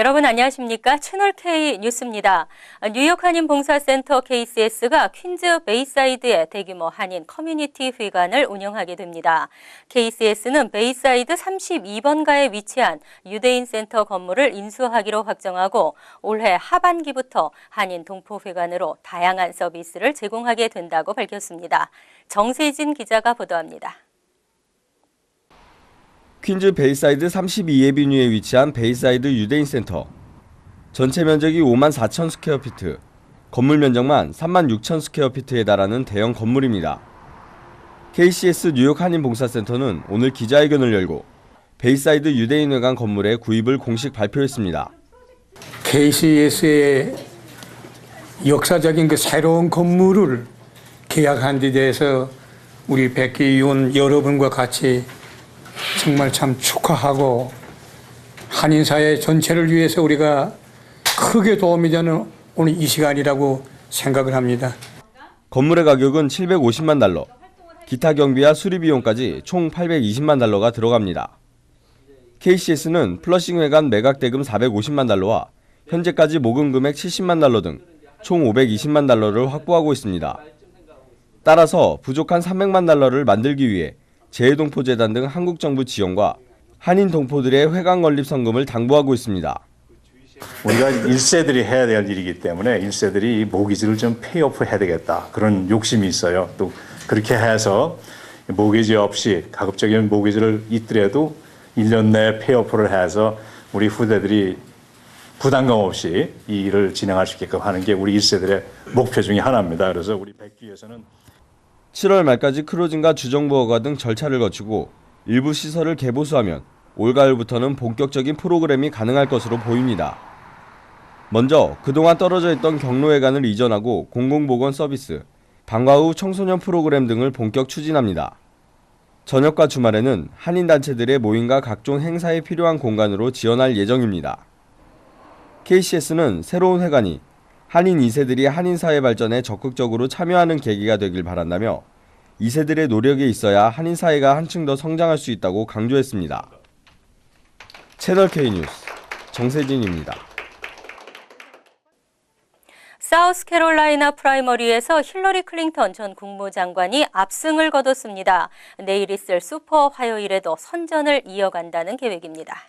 여러분 안녕하십니까? 채널 K 뉴스입니다. 뉴욕 한인 봉사센터 KCS가 퀸즈 베이사이드에 대규모 한인 커뮤니티 회관을 운영하게 됩니다. KCS는 베이사이드 32번가에 위치한 유대인 센터 건물을 인수하기로 확정하고 올해 하반기부터 한인 동포회관으로 다양한 서비스를 제공하게 된다고 밝혔습니다. 정세진 기자가 보도합니다. 퀸즈 베이사이드 32에비뉴에 위치한 베이사이드 유대인 센터. 전체 면적이 5만 4천 스퀘어피트, 건물 면적만 3만 6천 스퀘어피트에 달하는 대형 건물입니다. KCS 뉴욕 한인 봉사센터는 오늘 기자회견을 열고 베이사이드 유대인회관 건물의 구입을 공식 발표했습니다. KCS의 역사적인 그 새로운 건물을 계약한 데 대해서 우리 백기 의원 여러분과 같이 정말 참 축하하고 한인사회 전체를 위해서 우리가 크게 도움이 되는 오늘 이 시간이라고 생각을 합니다. 건물의 가격은 750만 달러, 기타 경비와 수리 비용까지 총 820만 달러가 들어갑니다. KCS는 플러싱 회관 매각 대금 450만 달러와 현재까지 모금 금액 70만 달러 등 총 520만 달러를 확보하고 있습니다. 따라서 부족한 300만 달러를 만들기 위해 재해동포재단 등 한국 정부 지원과 한인 동포들의 회관 건립 성금을 당부하고 있습니다. 우리가 1세들이 해야 될 일이기 때문에 1세들이 모기지를 좀 페이오프 해야 되겠다. 그런 욕심이 있어요. 또 그렇게 해서 모기지 없이 가급적이면 모기지를 있더라도 1년 내에 페이오프를 해서 우리 후대들이 부담감 없이 이 일을 진행할 수 있게끔 하는 게 우리 1세들의 목표 중에 하나입니다. 그래서 우리 백기에서는 7월 말까지 크로징과 주정부 허가 등 절차를 거치고 일부 시설을 개보수하면 올가을부터는 본격적인 프로그램이 가능할 것으로 보입니다. 먼저 그동안 떨어져 있던 경로회관을 이전하고 공공보건 서비스, 방과 후 청소년 프로그램 등을 본격 추진합니다. 저녁과 주말에는 한인단체들의 모임과 각종 행사에 필요한 공간으로 지원할 예정입니다. KCS는 새로운 회관이 한인 2세들이 한인사회 발전에 적극적으로 참여하는 계기가 되길 바란다며 2세들의 노력이 있어야 한인사회가 한층 더 성장할 수 있다고 강조했습니다. 채널 K 뉴스 정세진입니다. 사우스캐롤라이나 프라이머리에서 힐러리 클린턴 전 국무장관이 압승을 거뒀습니다. 내일 있을 슈퍼 화요일에도 선전을 이어간다는 계획입니다.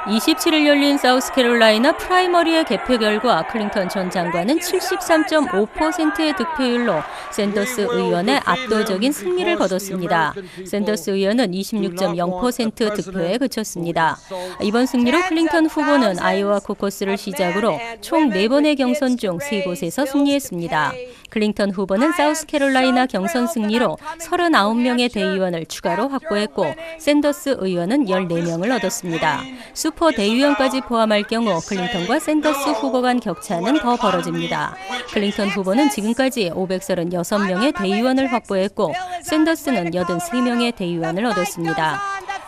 27일 열린 사우스캐롤라이나 프라이머리의 개표 결과 클린턴 전 장관은 73.5%의 득표율로 샌더스 의원의 압도적인 승리를 거뒀습니다. 샌더스 의원은 26.0% 득표에 그쳤습니다. 이번 승리로 클린턴 후보는 아이오와 코커스를 시작으로 총 4번의 경선 중 3곳에서 승리했습니다. 클린턴 후보는 사우스캐롤라이나 경선 승리로 39명의 대의원을 추가로 확보했고 샌더스 의원은 14명을 얻었습니다. 슈퍼 대의원까지 포함할 경우 클린턴과 샌더스 후보 간 격차는 더 벌어집니다. 클린턴 후보는 지금까지 536명의 대의원을 확보했고 샌더스는 83명의 대의원을 얻었습니다.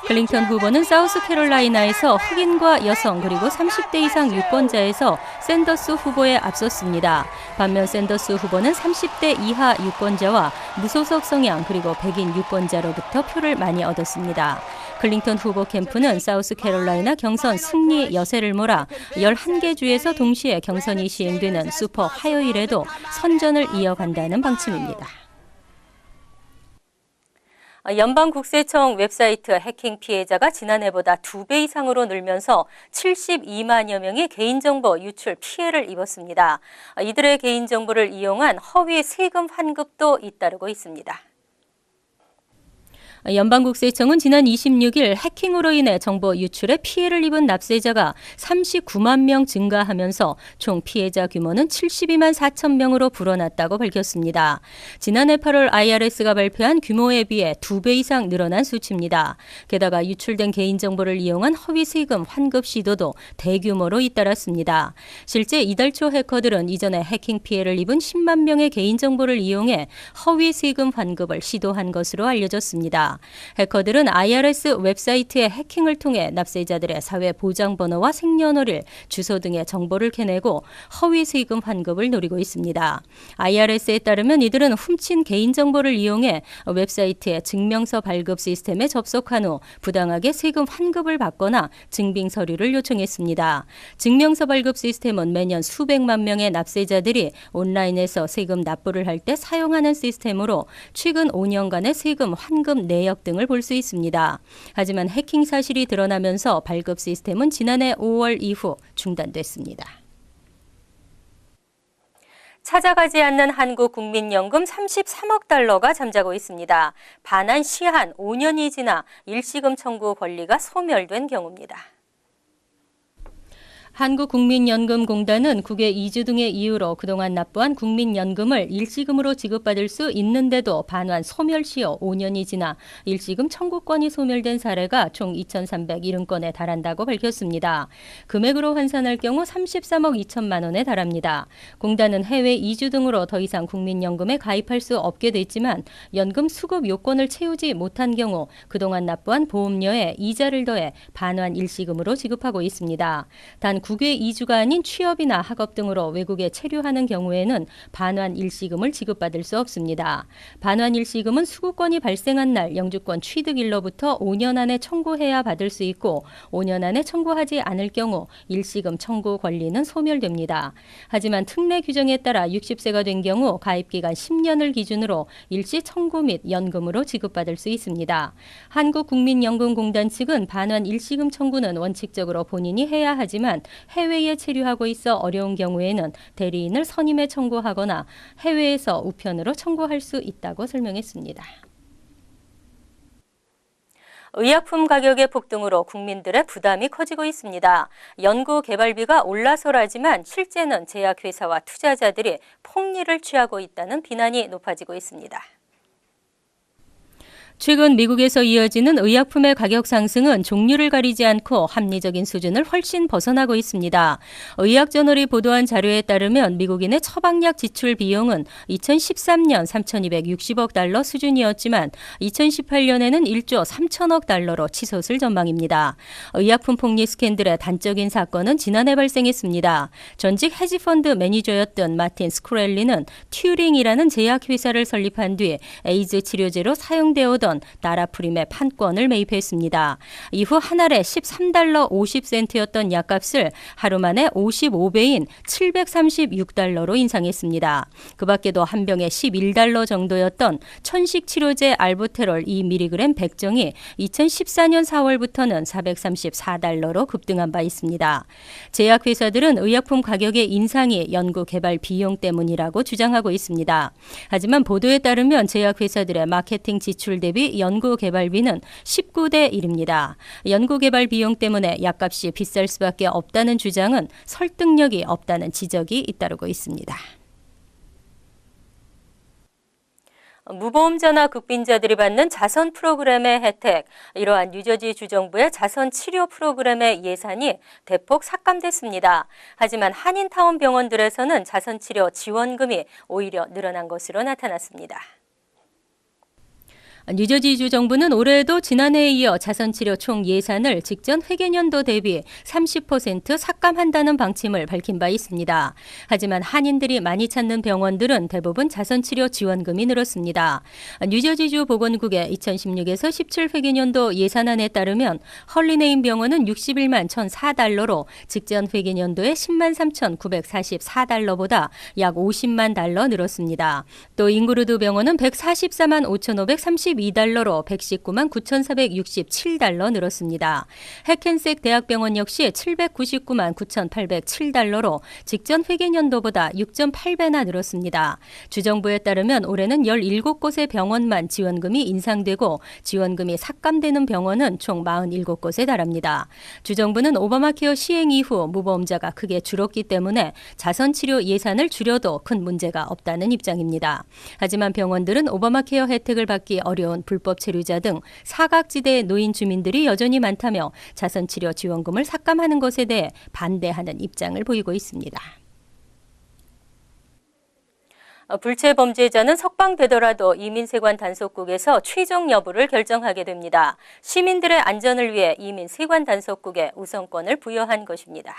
클린턴 후보는 사우스캐롤라이나에서 흑인과 여성 그리고 30대 이상 유권자에서 샌더스 후보에 앞섰습니다. 반면 샌더스 후보는 30대 이하 유권자와 무소속 성향 그리고 백인 유권자로부터 표를 많이 얻었습니다. 클린턴 후보 캠프는 사우스캐롤라이나 경선 승리 여세를 몰아 11개 주에서 동시에 경선이 시행되는 슈퍼 화요일에도 선전을 이어간다는 방침입니다. 연방국세청 웹사이트 해킹 피해자가 지난해보다 2배 이상으로 늘면서 72만여 명이 개인정보 유출 피해를 입었습니다. 이들의 개인정보를 이용한 허위 세금 환급도 잇따르고 있습니다. 연방국세청은 지난 26일 해킹으로 인해 정보 유출에 피해를 입은 납세자가 39만 명 증가하면서 총 피해자 규모는 72만 4천 명으로 불어났다고 밝혔습니다. 지난해 8월 IRS가 발표한 규모에 비해 2배 이상 늘어난 수치입니다. 게다가 유출된 개인정보를 이용한 허위 세금 환급 시도도 대규모로 잇따랐습니다. 실제 이달 초 해커들은 이전에 해킹 피해를 입은 10만 명의 개인정보를 이용해 허위 세금 환급을 시도한 것으로 알려졌습니다. 있습니다. 해커들은 IRS 웹사이트의 해킹을 통해 납세자들의 사회 보장번호와 생년월일, 주소 등의 정보를 캐내고 허위 세금 환급을 노리고 있습니다. IRS에 따르면 이들은 훔친 개인정보를 이용해 웹사이트의 증명서 발급 시스템에 접속한 후 부당하게 세금 환급을 받거나 증빙 서류를 요청했습니다. 증명서 발급 시스템은 매년 수백만 명의 납세자들이 온라인에서 세금 납부를 할 때 사용하는 시스템으로 최근 5년간의 세금 환급 내역 등을 볼 수 있습니다. 하지만 해킹 사실이 드러나면서 발급 시스템은 지난해 5월 이후 중단됐습니다. 찾아가지 않는 한국국민연금 33억 달러가 잠자고 있습니다. 반환 시한 5년이 지나 일시금 청구 권리가 소멸된 경우입니다. 한국국민연금공단은 국외 이주 등의 이유로 그동안 납부한 국민연금을 일시금으로 지급받을 수 있는데도 반환 소멸 시효 5년이 지나 일시금 청구권이 소멸된 사례가 총 2,370건에 달한다고 밝혔습니다. 금액으로 환산할 경우 33억 2천만 원에 달합니다. 공단은 해외 이주 등으로 더 이상 국민연금에 가입할 수 없게 됐지만 연금 수급 요건을 채우지 못한 경우 그동안 납부한 보험료에 이자를 더해 반환 일시금으로 지급하고 있습니다. 단 국외 이주가 아닌 취업이나 학업 등으로 외국에 체류하는 경우에는 반환 일시금을 지급받을 수 없습니다. 반환 일시금은 수급권이 발생한 날 영주권 취득일로부터 5년 안에 청구해야 받을 수 있고 5년 안에 청구하지 않을 경우 일시금 청구 권리는 소멸됩니다. 하지만 특례 규정에 따라 60세가 된 경우 가입기간 10년을 기준으로 일시 청구 및 연금으로 지급받을 수 있습니다. 한국국민연금공단 측은 반환 일시금 청구는 원칙적으로 본인이 해야 하지만 해외에 체류하고 있어 어려운 경우에는 대리인을 선임해 청구하거나 해외에서 우편으로 청구할 수 있다고 설명했습니다. 의약품 가격의 폭등으로 국민들의 부담이 커지고 있습니다. 연구 개발비가 올라서라지만 실제는 제약회사와 투자자들이 폭리를 취하고 있다는 비난이 높아지고 있습니다. 최근 미국에서 이어지는 의약품의 가격 상승은 종류를 가리지 않고 합리적인 수준을 훨씬 벗어나고 있습니다. 의학저널이 보도한 자료에 따르면 미국인의 처방약 지출 비용은 2013년 3,260억 달러 수준이었지만 2018년에는 1조 3천억 달러로 치솟을 전망입니다. 의약품 폭리 스캔들의 단적인 사건은 지난해 발생했습니다. 전직 헤지펀드 매니저였던 마틴 스크렐리는 튜링이라는 제약회사를 설립한 뒤 에이즈 치료제로 사용되어오던 나라프림의 판권을 매입했습니다. 이후 한 알에 13달러 50센트였던 약값을 하루 만에 55배인 736달러로 인상했습니다. 그 밖에도 한 병에 11달러 정도였던 천식 치료제 알부테롤 2mg 100정이 2014년 4월부터는 434달러로 급등한 바 있습니다. 제약회사들은 의약품 가격의 인상이 연구개발 비용 때문이라고 주장하고 있습니다. 하지만 보도에 따르면 제약회사들의 마케팅 지출 대비 연구개발비는 19대 1입니다. 연구개발 비용 때문에 약값이 비쌀 수밖에 없다는 주장은 설득력이 없다는 지적이 잇따르고 있습니다. 무보험자나 극빈자들이 받는 자선 프로그램의 혜택, 이러한 뉴저지 주정부의 자선 치료 프로그램의 예산이 대폭 삭감됐습니다. 하지만 한인타운 병원들에서는 자선 치료 지원금이 오히려 늘어난 것으로 나타났습니다. 뉴저지주 정부는 올해에도 지난해에 이어 자선치료 총 예산을 직전 회계년도 대비 30% 삭감한다는 방침을 밝힌 바 있습니다. 하지만 한인들이 많이 찾는 병원들은 대부분 자선치료 지원금이 늘었습니다. 뉴저지주 보건국의 2016에서 17 회계년도 예산안에 따르면 헐리네임 병원은 61만 1,004달러로 직전 회계년도에 10만 3,944달러보다 약 50만 달러 늘었습니다. 또 잉그루드 병원은 144만 5,532달러로 119만 9,467달러 늘었습니다. 해켄색 대학병원 역시 799만 9,807달러로 직전 회계년도보다 6.8배나 늘었습니다. 주정부에 따르면 올해는 17곳의 병원만 지원금이 인상되고 지원금이 삭감되는 병원은 총 47곳에 달합니다. 주정부는 오바마케어 시행 이후 무보험자가 크게 줄었기 때문에 자선치료 예산을 줄여도 큰 문제가 없다는 입장입니다. 하지만 병원들은 오바마케어 혜택을 받기 어려운 불법 체류자 등 사각지대에 놓인 주민들이 여전히 많다며 자선치료 지원금을 삭감하는 것에 대해 반대하는 입장을 보이고 있습니다. 불체 범죄자는 석방되더라도 이민세관 단속국에서 최종 여부를 결정하게 됩니다. 시민들의 안전을 위해 이민세관 단속국에 우선권을 부여한 것입니다.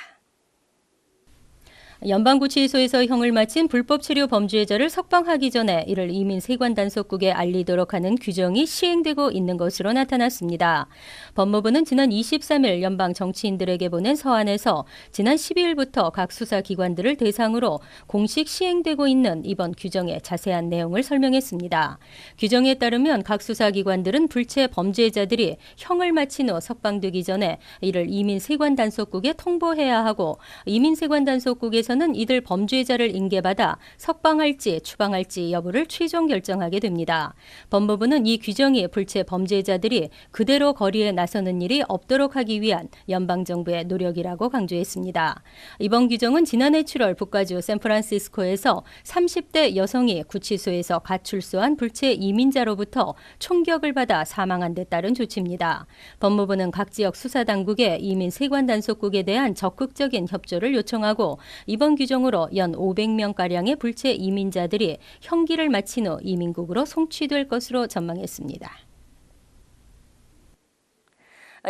연방구치소에서 형을 마친 불법 체류 범죄자를 석방하기 전에 이를 이민세관단속국에 알리도록 하는 규정이 시행되고 있는 것으로 나타났습니다. 법무부는 지난 23일 연방 정치인들에게 보낸 서한에서 지난 12일부터 각 수사기관들을 대상으로 공식 시행되고 있는 이번 규정의 자세한 내용을 설명했습니다. 규정에 따르면 각 수사기관들은 불체 범죄자들이 형을 마친 후 석방되기 전에 이를 이민세관단속국에 통보해야 하고 이민세관단속국에서는 이들 범죄자를 인계받아 석방할지 추방할지 여부를 최종 결정하게 됩니다. 법무부는 이 규정이 불체 범죄자들이 그대로 거리에 나서는 일이 없도록 하기 위한 연방정부의 노력이라고 강조했습니다. 이번 규정은 지난해 7월 북가주 샌프란시스코에서 30대 여성이 구치소에서 가출소한 불체 이민자로부터 총격을 받아 사망한 데 따른 조치입니다. 법무부는 각 지역 수사당국에 이민세관단속국에 대한 적극적인 협조를 요청하고 이번 규정으로 연 500명가량의 불체 이민자들이 형기를 마친 후 이민국으로 송치될 것으로 전망했습니다.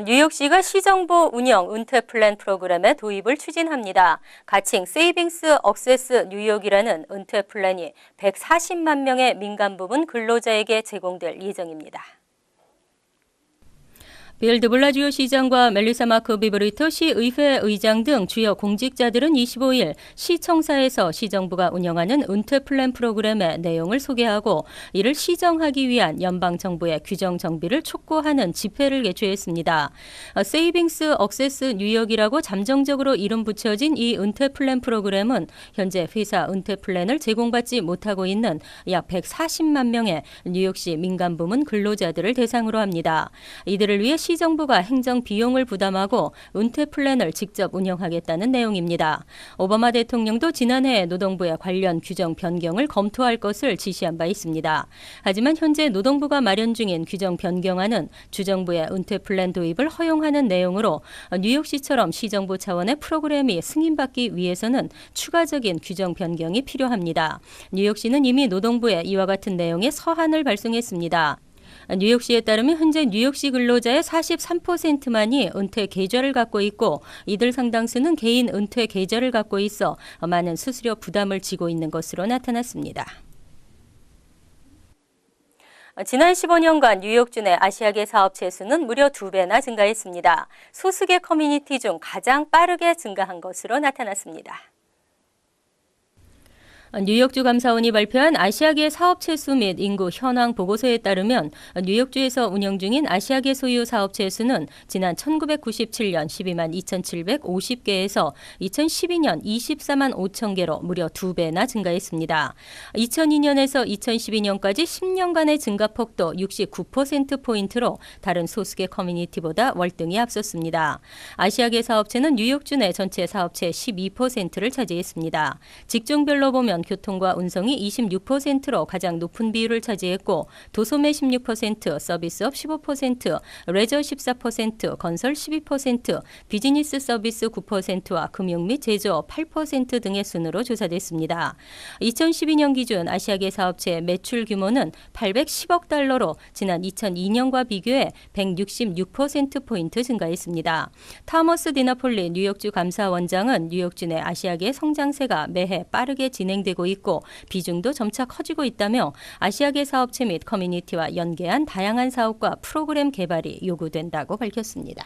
뉴욕시가 시정부 운영 은퇴 플랜 프로그램의 도입을 추진합니다. 가칭 세이빙스 억세스 뉴욕이라는 은퇴 플랜이 140만 명의 민간 부문 근로자에게 제공될 예정입니다. 빌 드블라지오 시장과 멜리사 마크 비브리토 시의회 의장 등 주요 공직자들은 25일 시청사에서 시정부가 운영하는 은퇴 플랜 프로그램의 내용을 소개하고 이를 시정하기 위한 연방정부의 규정 정비를 촉구하는 집회를 개최했습니다. 세이빙스 억세스 뉴욕이라고 잠정적으로 이름 붙여진 이 은퇴 플랜 프로그램은 현재 회사 은퇴 플랜을 제공받지 못하고 있는 약 140만 명의 뉴욕시 민간부문 근로자들을 대상으로 합니다. 이들을 위해 시정부가 행정 비용을 부담하고 은퇴 플랜을 직접 운영하겠다는 내용입니다. 오바마 대통령도 지난해 노동부의 관련 규정 변경을 검토할 것을 지시한 바 있습니다. 하지만 현재 노동부가 마련 중인 규정 변경안은 주정부의 은퇴 플랜 도입을 허용하는 내용으로 뉴욕시처럼 시정부 차원의 프로그램이 승인받기 위해서는 추가적인 규정 변경이 필요합니다. 뉴욕시는 이미 노동부에 이와 같은 내용의 서한을 발송했습니다. 뉴욕시에 따르면 현재 뉴욕시 근로자의 43%만이 은퇴 계좌를 갖고 있고 이들 상당수는 개인 은퇴 계좌를 갖고 있어 많은 수수료 부담을 지고 있는 것으로 나타났습니다. 지난 15년간 뉴욕주 내 아시아계 사업체 수는 무려 2배나 증가했습니다. 소수계 커뮤니티 중 가장 빠르게 증가한 것으로 나타났습니다. 뉴욕주 감사원이 발표한 아시아계 사업체 수 및 인구 현황 보고서에 따르면 뉴욕주에서 운영 중인 아시아계 소유 사업체 수는 지난 1997년 12만 2,750개에서 2012년 24만 5천 개로 무려 2배나 증가했습니다. 2002년에서 2012년까지 10년간의 증가폭도 69%포인트로 다른 소수계 커뮤니티보다 월등히 앞섰습니다. 아시아계 사업체는 뉴욕주 내 전체 사업체 12%를 차지했습니다. 직종별로 보면 교통과 운송이 26%로 가장 높은 비율을 차지했고 도소매 16%, 서비스업 15%, 레저 14%, 건설 12%, 비즈니스 서비스 9%와 금융 및 제조업 8% 등의 순으로 조사됐습니다. 2012년 기준 아시아계 사업체의 매출 규모는 810억 달러로 지난 2002년과 비교해 166%포인트 증가했습니다. 타머스 디나폴리 뉴욕주 감사원장은 뉴욕주 내 아시아계 성장세가 매해 빠르게 진행되고 있고 비중도 점차 커지고 있다며 아시아계 사업체 및 커뮤니티와 연계한 다양한 사업과 프로그램 개발이 요구된다고 밝혔습니다.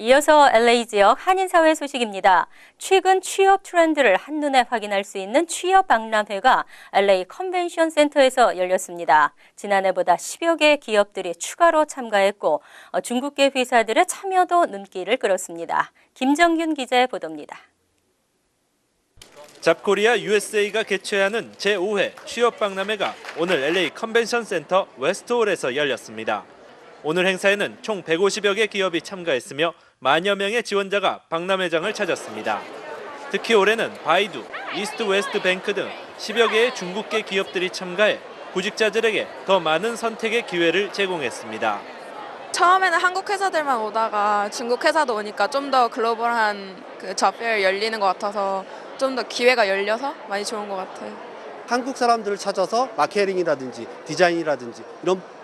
이어서 LA 지역 한인사회 소식입니다. 최근 취업 트렌드를 한눈에 확인할 수 있는 취업 박람회가 LA 컨벤션 센터에서 열렸습니다. 지난해보다 10여 개의 기업들이 추가로 참가했고 중국계 회사들의 참여도 눈길을 끌었습니다. 김정균 기자의 보도입니다. 잡코리아 USA가 개최하는 제5회 취업박람회가 오늘 LA 컨벤션 센터 웨스트홀에서 열렸습니다. 오늘 행사에는 총 150여 개 기업이 참가했으며 만여 명의 지원자가 박람회장을 찾았습니다. 특히 올해는 바이두, 이스트 웨스트 뱅크 등 10여 개의 중국계 기업들이 참가해 구직자들에게 더 많은 선택의 기회를 제공했습니다. 처음에는 한국 회사들만 오다가 중국 회사도 오니까 좀 더 글로벌한 그 잡페어 열리는 것 같아서 좀 더 기회가 열려서 많이 좋은 것 같아요. 한국 사람들을 찾아서 마케팅이라든지 디자인이라든지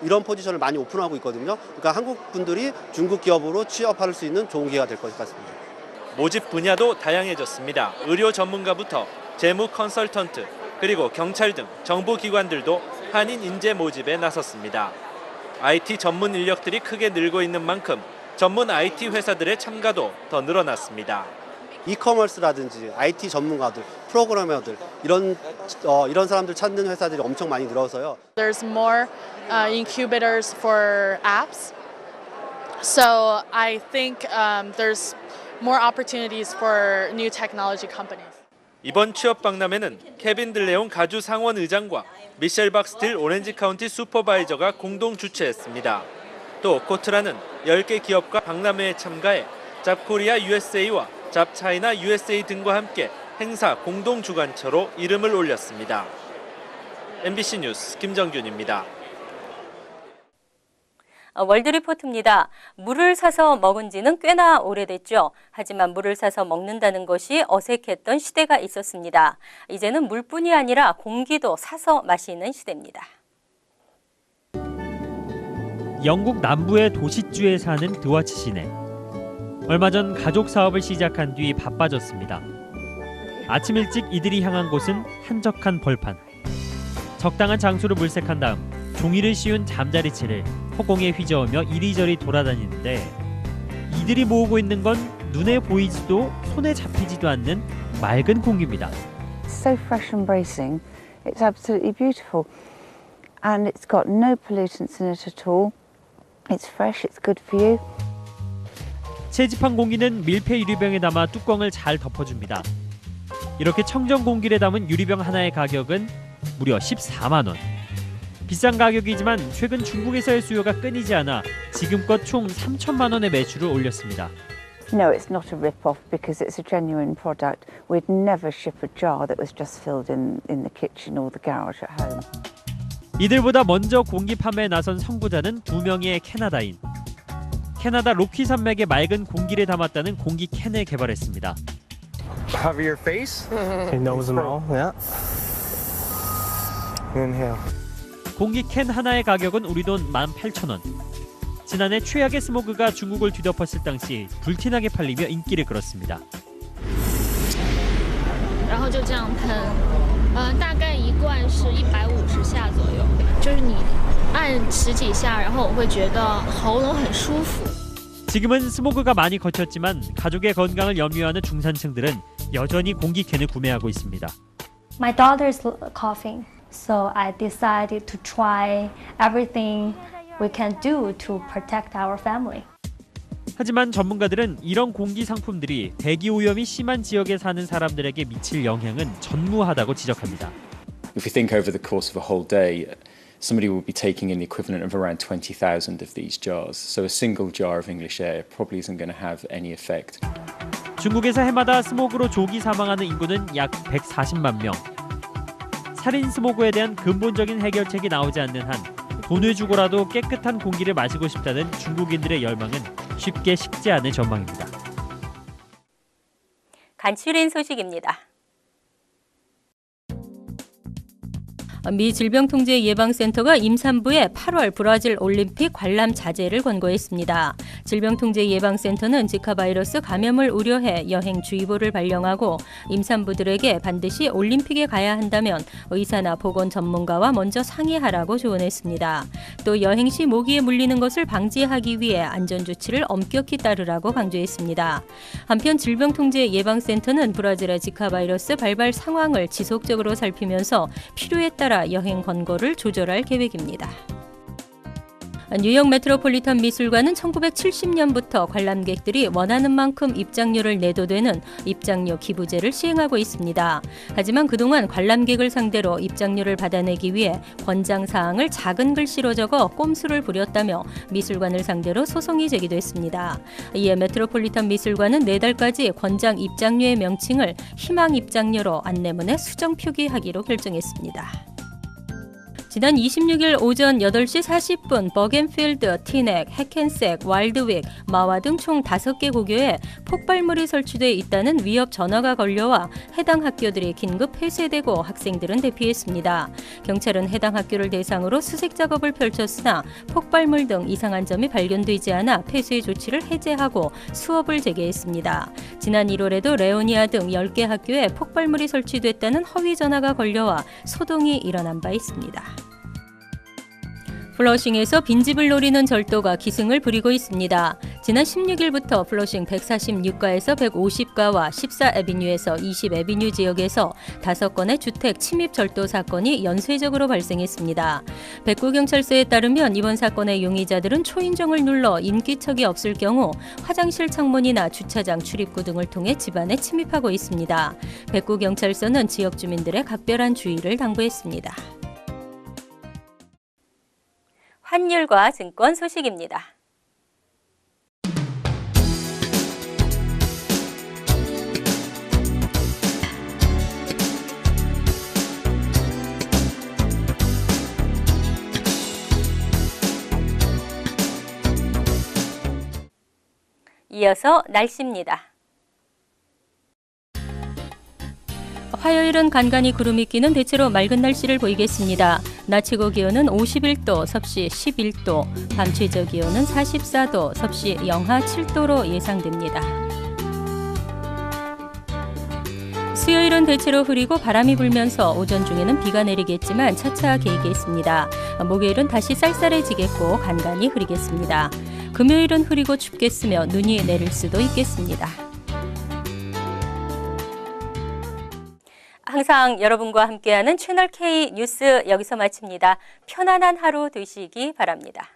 이런 포지션을 많이 오픈하고 있거든요. 그러니까 한국 분들이 중국 기업으로 취업할 수 있는 좋은 기회가 될 것 같습니다. 모집 분야도 다양해졌습니다. 의료 전문가부터 재무 컨설턴트, 그리고 경찰 등 정부 기관들도 한인 인재 모집에 나섰습니다. IT 전문 인력들이 크게 늘고 있는 만큼 전문 IT 회사들의 참가도 더 늘어났습니다. 이커머스라든지 IT 전문가들, 프로그래머들 이런 사람들 찾는 회사들이 엄청 많이 늘어서요. There's more incubators for apps. So I think there's more opportunities for new technology companies. 이번 취업 박람회는 케빈 들레온 가주 상원 의장과 미셸 박스틸 오렌지 카운티 슈퍼바이저가 공동 주최했습니다. 또 코트라는 10개 기업과 박람회에 참가해 잡코리아 USA와 잡차이나 USA 등과 함께 행사 공동 주관처로 이름을 올렸습니다. MBC 뉴스 김정균입니다. 월드리포트입니다. 물을 사서 먹은 지는 꽤나 오래됐죠. 하지만 물을 사서 먹는다는 것이 어색했던 시대가 있었습니다. 이제는 물뿐이 아니라 공기도 사서 마시는 시대입니다. 영국 남부의 도시주에 사는 드와치 씨네. 얼마 전 가족 사업을 시작한 뒤 바빠졌습니다. 아침 일찍 이들이 향한 곳은 한적한 벌판. 적당한 장소를 물색한 다음 종이를 씌운 잠자리채를 허공에 휘저으며 이리저리 돌아다니는데 이들이 모으고 있는 건 눈에 보이지도 손에 잡히지도 않는 맑은 공기입니다. So fresh and bracing. It's absolutely beautiful. And it's got no pollutants in it at all. It's fresh, it's good for you. 채집한 공기는 밀폐 유리병에 담아 뚜껑을 잘 덮어줍니다. 이렇게 청정 공기를 담은 유리병 하나의 가격은 무려 14만 원. 비싼 가격이지만 최근 중국에서의 수요가 끊이지 않아 지금껏 총 3천만 원의 매출을 올렸습니다. No, it's not a rip-off because it's a genuine product. We'd never ship a jar that was just filled in the kitchen or the garage at home. 이들보다 먼저 공기 판매에 나선 선구자는 2명의 캐나다인. 캐나다 로키 산맥의 맑은 공기를 담았다는 공기 캔을 개발했습니다. Cover your face. Okay, nose and mouth. Yeah. Inhale. 공기 캔 하나의 가격은 우리 돈 18,000원. 지난해 최악의 스모그가 중국을 뒤덮었을 당시 불티나게 팔리며 인기를 끌었습니다. 然后就这样喷，大概一罐是150下左右，就是你按10几下，然后我会觉得喉咙很舒服。 지금은 스모그가 많이 거쳤지만 가족의 건강을 염려하는 중산층들은 여전히 공기 캔을 구매하고 있습니다. My daughter is coughing, so I decided to try everything we can do to protect our family. 하지만 전문가들은 이런 공기 상품들이 대기 오염이 심한 지역에 사는 사람들에게 미칠 영향은 전무하다고 지적합니다. If you think over the course of a whole day, somebody will be taking in the equivalent of around 20,000 of these jars. So a single jar of English air probably isn't going to have any effect. 중국에서 해마다 스모그로 조기 사망하는 인구는 약 140만 명. 살인 스모그에 대한 근본적인 해결책이 나오지 않는 한 돈을 주고라도 깨끗한 공기를 마시고 싶다는 중국인들의 열망은 쉽게 식지 않을 전망입니다. 간추린 소식입니다. 미 질병통제예방센터가 임산부의 8월 브라질 올림픽 관람 자제를 권고했습니다. 질병통제예방센터는 지카 바이러스 감염을 우려해 여행주의보를 발령하고 임산부들에게 반드시 올림픽에 가야 한다면 의사나 보건 전문가와 먼저 상의하라고 조언했습니다. 또 여행 시 모기에 물리는 것을 방지하기 위해 안전조치를 엄격히 따르라고 강조했습니다. 한편 질병통제예방센터는 브라질의 지카 바이러스 발발 상황을 지속적으로 살피면서 필요에 따라 여행 권고를 조절할 계획입니다. 뉴욕 메트로폴리탄 미술관은 1970년부터 관람객들이 원하는 만큼 입장료를 내도 되는 입장료 기부제를 시행하고 있습니다. 하지만 그동안 관람객을 상대로 입장료를 받아내기 위해 권장사항을 작은 글씨로 적어 꼼수를 부렸다며 미술관을 상대로 소송이 제기됐습니다. 이에 메트로폴리탄 미술관은 내달까지 권장 입장료의 명칭을 희망 입장료로 안내문에 수정 표기하기로 결정했습니다. 지난 26일 오전 8시 40분 버겐필드, 티넥, 해켄색, 와일드윅, 마와 등 총 5개 고교에 폭발물이 설치돼 있다는 위협 전화가 걸려와 해당 학교들이 긴급 폐쇄되고 학생들은 대피했습니다. 경찰은 해당 학교를 대상으로 수색 작업을 펼쳤으나 폭발물 등 이상한 점이 발견되지 않아 폐쇄 조치를 해제하고 수업을 재개했습니다. 지난 1월에도 레오니아 등 10개 학교에 폭발물이 설치됐다는 허위 전화가 걸려와 소동이 일어난 바 있습니다. 플러싱에서 빈집을 노리는 절도가 기승을 부리고 있습니다. 지난 16일부터 플러싱 146가에서 150가와 14에비뉴에서 20에비뉴 지역에서 5건의 주택 침입 절도 사건이 연쇄적으로 발생했습니다. 백구경찰서에 따르면 이번 사건의 용의자들은 초인종을 눌러 인기척이 없을 경우 화장실 창문이나 주차장 출입구 등을 통해 집안에 침입하고 있습니다. 백구경찰서는 지역 주민들의 각별한 주의를 당부했습니다. 환율과 증권 소식입니다. 이어서 날씨입니다. 화요일은 간간히 구름이 끼는 대체로 맑은 날씨를 보이겠습니다. 낮 최고 기온은 51도, 섭씨 11도, 밤 최저 기온은 44도, 섭씨 영하 7도로 예상됩니다. 수요일은 대체로 흐리고 바람이 불면서 오전 중에는 비가 내리겠지만 차차 개이겠습니다. 목요일은 다시 쌀쌀해지겠고 간간히 흐리겠습니다. 금요일은 흐리고 춥겠으며 눈이 내릴 수도 있겠습니다. 항상 여러분과 함께하는 채널 K 뉴스 여기서 마칩니다. 편안한 하루 되시기 바랍니다.